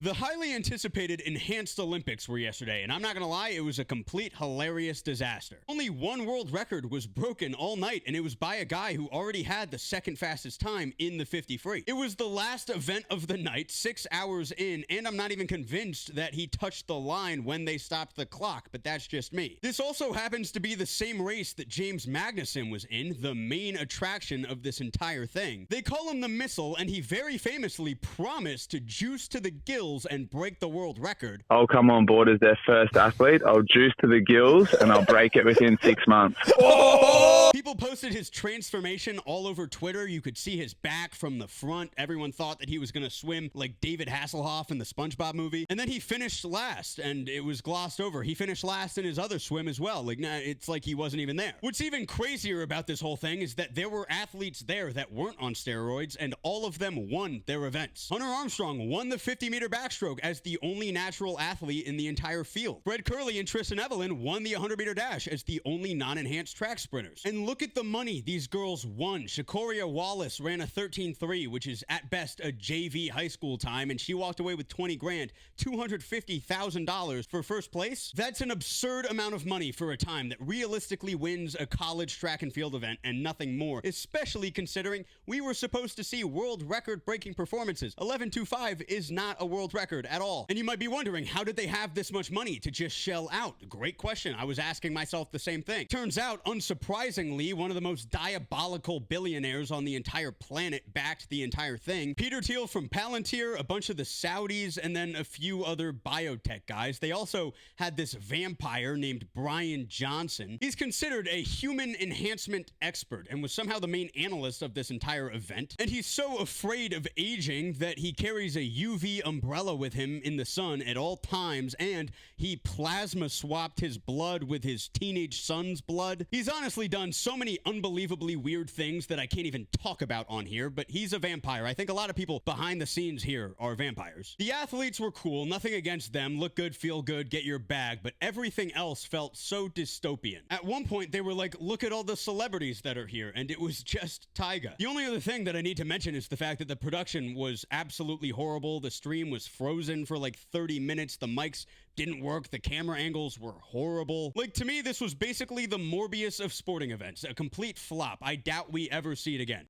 The highly anticipated Enhanced Olympics were yesterday, and I'm not gonna lie, it was a complete hilarious disaster. Only one world record was broken all night, and it was by a guy who already had the second fastest time in the 50 free. It was the last event of the night, 6 hours in, and I'm not even convinced that he touched the line when they stopped the clock, but that's just me. This also happens to be the same race that James Magnussen was in, the main attraction of this entire thing. They call him the Missile, and he very famously promised to juice to the gills and break the world record. I'll come on board as their first athlete. I'll juice to the gills and I'll break it within 6 months. Oh! People posted his transformation all over Twitter. You could see his back from the front. Everyone thought that he was going to swim like David Hasselhoff in the SpongeBob movie. And then he finished last, and it was glossed over. He finished last in his other swim as well. It's like he wasn't even there. What's even crazier about this whole thing is that there were athletes there that weren't on steroids, and all of them won their events. Hunter Armstrong won the 50-meter backstroke as the only natural athlete in the entire field. Fred Curley and Tristan Evelyn won the 100-meter dash as the only non-enhanced track sprinters. And look at the money these girls won. Shakoria Wallace ran a 13.3, which is at best a JV high school time, and she walked away with 20 grand, $250,000 for first place. That's an absurd amount of money for a time that realistically wins a college track and field event and nothing more, especially considering we were supposed to see world record-breaking performances. 11.25 is not a world record at all. And you might be wondering, how did they have this much money to just shell out? Great question. I was asking myself the same thing. Turns out, unsurprisingly, one of the most diabolical billionaires on the entire planet backed the entire thing. Peter Thiel from Palantir, a bunch of the Saudis, and then a few other biotech guys. They also had this vampire named Brian Johnson. He's considered a human enhancement expert and was somehow the main analyst of this entire event. And he's so afraid of aging that he carries a UV umbrella with him in the sun at all times, and he plasma swapped his blood with his teenage son's blood. He's honestly done so many unbelievably weird things that I can't even talk about on here, but he's a vampire. I think a lot of people behind the scenes here are vampires. The athletes were cool, nothing against them, look good, feel good, get your bag, but everything else felt so dystopian. At one point, they were like, look at all the celebrities that are here, and it was just Tyga. The only other thing that I need to mention is the fact that the production was absolutely horrible. The stream was frozen for like 30 minutes. The mics didn't work. The camera angles were horrible. Like, to me, this was basically the Morbius of sporting events, a complete flop. I doubt we ever see it again.